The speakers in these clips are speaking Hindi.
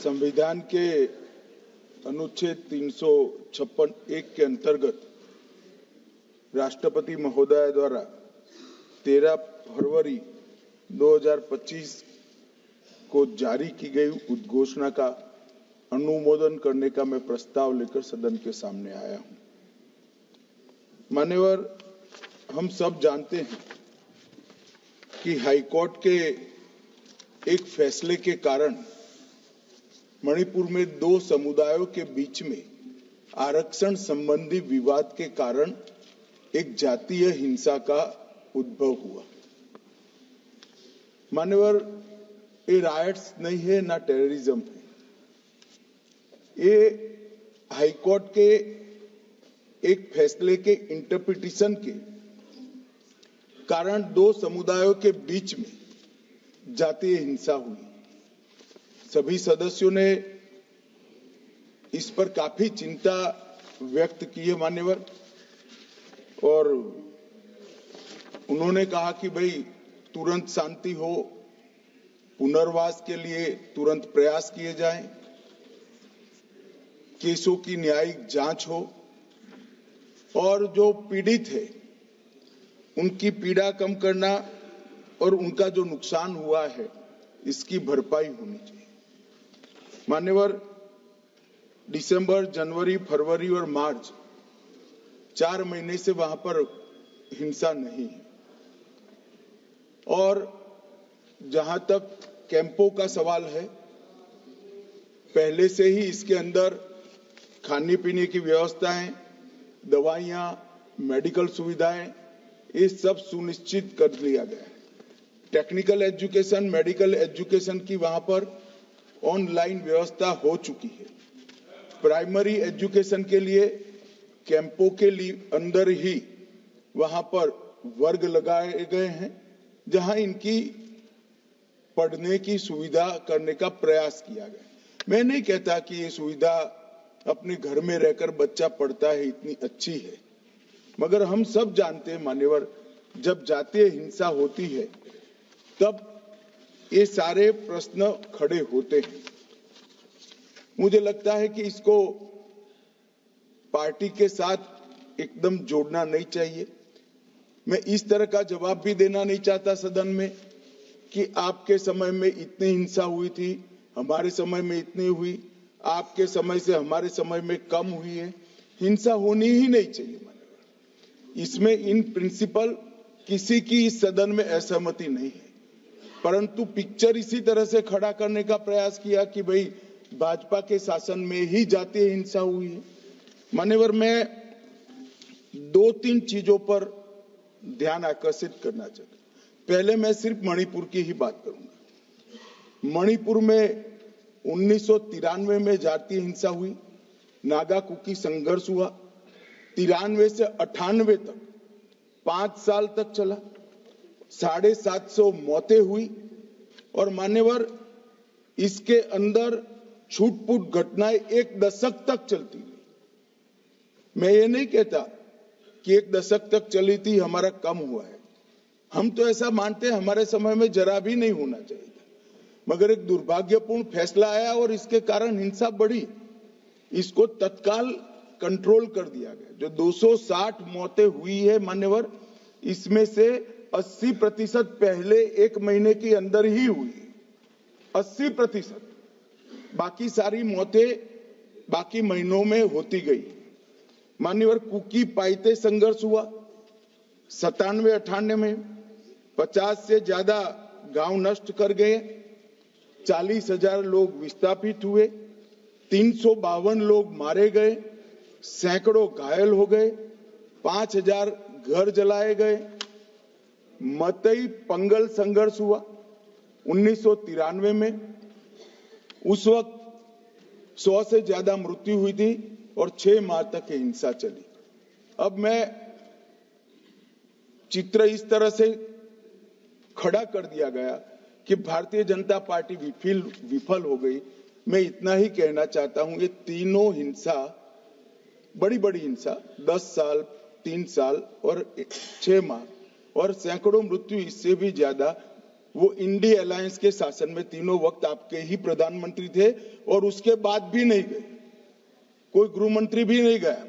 संविधान के अनुच्छेद 356(1) के अंतर्गत राष्ट्रपति महोदय द्वारा 13 फरवरी 2025 को जारी की गई उद्घोषणा का अनुमोदन करने का मैं प्रस्ताव लेकर सदन के सामने आया हूं। मान्यवर, हम सब जानते हैं कि हाईकोर्ट के एक फैसले के कारण मणिपुर में दो समुदायों के बीच में आरक्षण संबंधी विवाद के कारण एक जातीय हिंसा का उद्भव हुआ। मान्यवर, ये रायट्स नहीं है ना टेररिज्म है। ये हाईकोर्ट के एक फैसले के इंटरप्रिटेशन के कारण दो समुदायों के बीच में जातीय हिंसा हुई। सभी सदस्यों ने इस पर काफी चिंता व्यक्त की है मान्यवर, और उन्होंने कहा कि भाई तुरंत शांति हो, पुनर्वास के लिए तुरंत प्रयास किए जाएं, केसों की न्यायिक जांच हो और जो पीड़ित है उनकी पीड़ा कम करना और उनका जो नुकसान हुआ है इसकी भरपाई होनी चाहिए। मान्यवर, दिसंबर, जनवरी, फरवरी और मार्च 4 महीने से वहां पर हिंसा नहीं है। और जहां तक कैंपों का सवाल है, पहले से ही इसके अंदर खाने पीने की व्यवस्थाएं, दवाइयां, मेडिकल सुविधाएं, ये सब सुनिश्चित कर लिया गया है। टेक्निकल एजुकेशन, मेडिकल एजुकेशन की वहां पर ऑनलाइन व्यवस्था हो चुकी है। प्राइमरी एजुकेशन के लिए कैंपों के लिए अंदर ही वहां पर वर्ग लगाए गए हैं, जहां इनकी पढ़ने की सुविधा करने का प्रयास किया गया। मैं नहीं कहता कि ये सुविधा अपने घर में रहकर बच्चा पढ़ता है इतनी अच्छी है, मगर हम सब जानते हैं मान्यवर, जब जातीय हिंसा होती है तब ये सारे प्रश्न खड़े होते हैं। मुझे लगता है कि इसको पार्टी के साथ एकदम जोड़ना नहीं चाहिए। मैं इस तरह का जवाब भी देना नहीं चाहता सदन में कि आपके समय में इतनी हिंसा हुई थी, हमारे समय में इतनी हुई, आपके समय से हमारे समय में कम हुई है। हिंसा होनी ही नहीं चाहिए। इसमें इन प्रिंसिपल किसी की इस सदन में असहमति नहीं है, परंतु पिक्चर इसी तरह से खड़ा करने का प्रयास किया कि भाई भाजपा के शासन में ही जातीय हिंसा हुई है। मान्यवर, मैं 2-3 चीजों पर ध्यान आकर्षित करना चाहता हूं। पहले मैं सिर्फ मणिपुर की ही बात करूंगा। मणिपुर में 1993 में जातीय हिंसा हुई, नागा कुकी संघर्ष हुआ। 93 से 98 तक 5 साल तक चला, 750 मौतें हुई। और मान्यवर, इसके अंदर छूट-फूट घटनाएं 1 दशक तक चलती रही। मैं ये नहीं कहता कि 1 दशक तक चली थी, हमारा कम हुआ है। हम तो ऐसा मानते हैं हमारे समय में जरा भी नहीं होना चाहिए था, मगर एक दुर्भाग्यपूर्ण फैसला आया और इसके कारण हिंसा बढ़ी। इसको तत्काल कंट्रोल कर दिया गया। जो 260 मौतें हुई है मान्यवर, इसमें से 80% पहले 1 महीने के अंदर ही हुई। 80%। बाकी सारी मौतें बाकी महीनों में होती गई। मान्यवर, कुकी पाइते संघर्ष हुआ 97-98 में। 50 से ज्यादा गांव नष्ट कर गए, 40,000 लोग विस्थापित हुए, 352 लोग मारे गए, सैकड़ों घायल हो गए, 5,000 घर जलाए गए। मतई पंगल संघर्ष हुआ 1993 में। उस वक्त 100 से ज्यादा मृत्यु हुई थी और 6 माह तक हिंसा चली। अब मैं चित्र इस तरह से खड़ा कर दिया गया कि भारतीय जनता पार्टी विफल हो गई। मैं इतना ही कहना चाहता हूं, ये तीनों हिंसा, बड़ी बड़ी हिंसा, 10 साल, 3 साल और 6 माह और सैकड़ों मृत्यु, इससे भी ज्यादा, वो इंडी अलायंस के शासन में तीनों वक्त आपके ही प्रधानमंत्री थे और उसके बाद भी नहीं गए, कोई गृह मंत्री भी नहीं गया।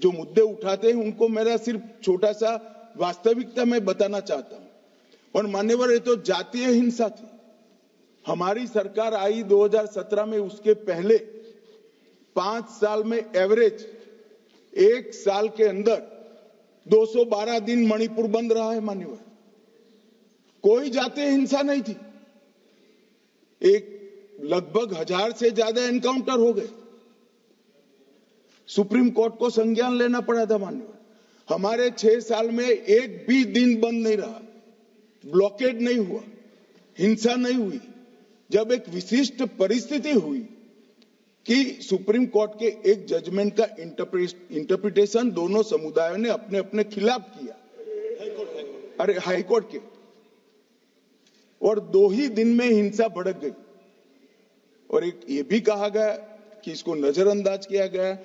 जो मुद्दे उठाते हैं उनको मेरा सिर्फ छोटा सा वास्तविकता मैं बताना चाहता हूं। और मान्यवर, ये तो जातीय हिंसा थी। हमारी सरकार आई 2017 में, उसके पहले 5 साल में एवरेज 1 साल के अंदर 212 दिन मणिपुर बंद रहा है मान्यवर। कोई जातीय हिंसा नहीं थी। लगभग 1000 से ज्यादा एनकाउंटर हो गए। सुप्रीम कोर्ट को संज्ञान लेना पड़ा था मान्यवर। हमारे 6 साल में एक भी दिन बंद नहीं रहा, ब्लॉकेड नहीं हुआ, हिंसा नहीं हुई। जब एक विशिष्ट परिस्थिति हुई कि सुप्रीम कोर्ट के एक जजमेंट का इंटरप्रिटेशन दोनों समुदायों ने अपने अपने खिलाफ किया, अरे हाईकोर्ट के, और 2 ही दिन में हिंसा भड़क गई। और एक ये भी कहा गया कि इसको नजरअंदाज किया गया।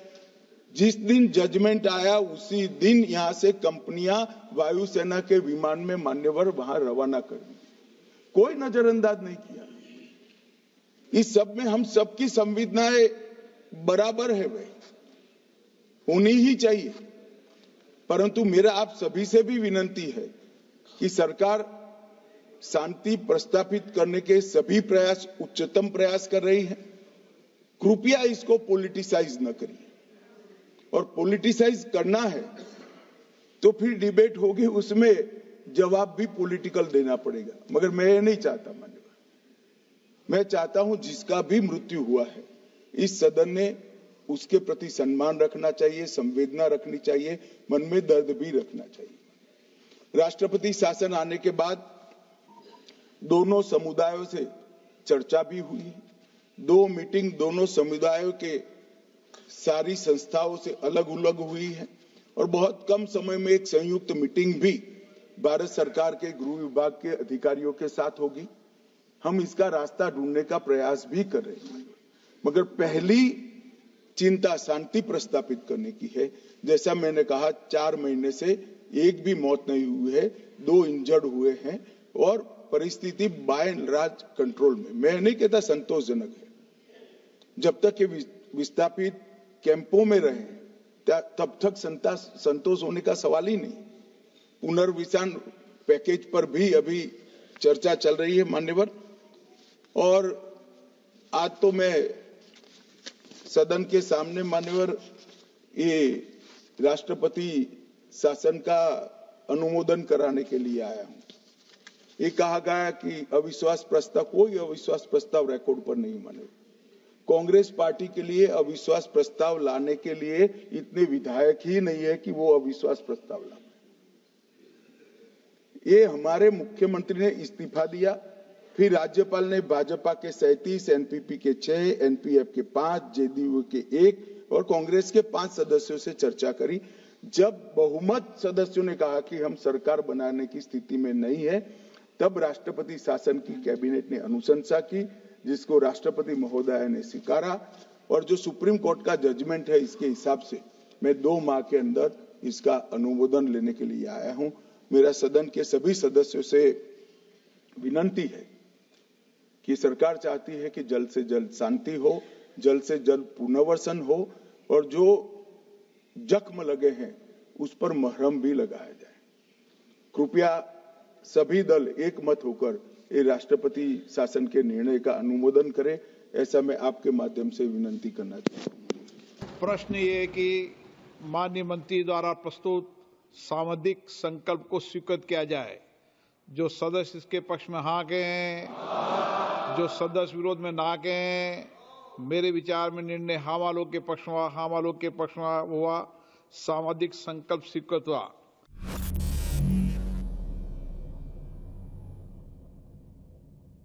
जिस दिन जजमेंट आया उसी दिन यहां से कंपनियां वायुसेना के विमान में मान्यवर वहां रवाना कर दी। कोई नजरअंदाज नहीं किया। इस सब में हम सबकी संवेदनाएं बराबर है भाई, होनी ही चाहिए। परंतु मेरा आप सभी से भी विनती है कि सरकार शांति प्रस्थापित करने के सभी प्रयास, उच्चतम प्रयास कर रही है। कृपया इसको पॉलिटिसाइज न करिए। और पॉलिटिसाइज करना है तो फिर डिबेट होगी, उसमें जवाब भी पॉलिटिकल देना पड़ेगा। मगर मैं ये नहीं चाहता मान्यवर। मैं चाहता हूं जिसका भी मृत्यु हुआ है, इस सदन ने उसके प्रति सम्मान रखना चाहिए, संवेदना रखनी चाहिए, मन में दर्द भी रखना चाहिए। राष्ट्रपति शासन आने के बाद दोनों समुदायों से चर्चा भी हुई। 2 मीटिंग दोनों समुदायों के सारी संस्थाओं से अलग अलग हुई है। और बहुत कम समय में एक संयुक्त मीटिंग भी भारत सरकार के गृह विभाग के अधिकारियों के साथ होगी। हम इसका रास्ता ढूंढने का प्रयास भी कर रहे हैं। मगर पहली चिंता शांति प्रस्थापित करने की है। जैसा मैंने कहा, 4 महीने से एक भी मौत नहीं हुई है, 2 इंजर्ड हुए हैं और परिस्थिति बाय एंड लार्ज कंट्रोल में। मैं नहीं कहता संतोषजनक है। जब तक ये विस्थापित कैंपों में रहे तब तक संतोष होने का सवाल ही नहीं। पुनर्विसान पैकेज पर भी अभी चर्चा चल रही है मान्यवर। और आज तो मैं सदन के सामने मान्यवर ये राष्ट्रपति शासन का अनुमोदन कराने के लिए आया हूं। ये कहा गया कि अविश्वास प्रस्ताव, कोई अविश्वास प्रस्ताव रिकॉर्ड पर नहीं मान्यवर। कांग्रेस पार्टी के लिए अविश्वास प्रस्ताव लाने के लिए इतने विधायक ही नहीं है कि वो अविश्वास प्रस्ताव लाए। ये हमारे मुख्यमंत्री ने इस्तीफा दिया, फिर राज्यपाल ने भाजपा के 37, एनपीपी के 6, एनपीएफ के 5, जेडीयू के 1 और कांग्रेस के 5 सदस्यों से चर्चा करी। जब बहुमत सदस्यों ने कहा कि हम सरकार बनाने की स्थिति में नहीं है, तब राष्ट्रपति शासन की कैबिनेट ने अनुशंसा की, जिसको राष्ट्रपति महोदय ने स्वीकारा। और जो सुप्रीम कोर्ट का जजमेंट है, इसके हिसाब से मैं 2 माह के अंदर इसका अनुमोदन लेने के लिए आया हूं। मेरा सदन के सभी सदस्यों से विनती है कि सरकार चाहती है कि जल्द से जल्द शांति हो, जल्द से जल्द पुनर्वसन हो और जो जख्म लगे हैं उस पर मरहम भी लगाया जाए। कृपया सभी दल एक मत होकर ये राष्ट्रपति शासन के निर्णय का अनुमोदन करें, ऐसा मैं आपके माध्यम से विनती करना चाहता हूं। प्रश्न ये है कि माननीय मंत्री द्वारा प्रस्तुत सामंदिक संकल्प को स्वीकृत किया जाए। जो सदस्य इसके पक्ष में हाँ कहें, जो सदस्य विरोध में ना कहें। मेरे विचार में निर्णय हाँ वालों के पक्ष में हुआ, हाँ वालों के पक्ष में हुआ। सामंदिक संकल्प स्वीकृत हुआ।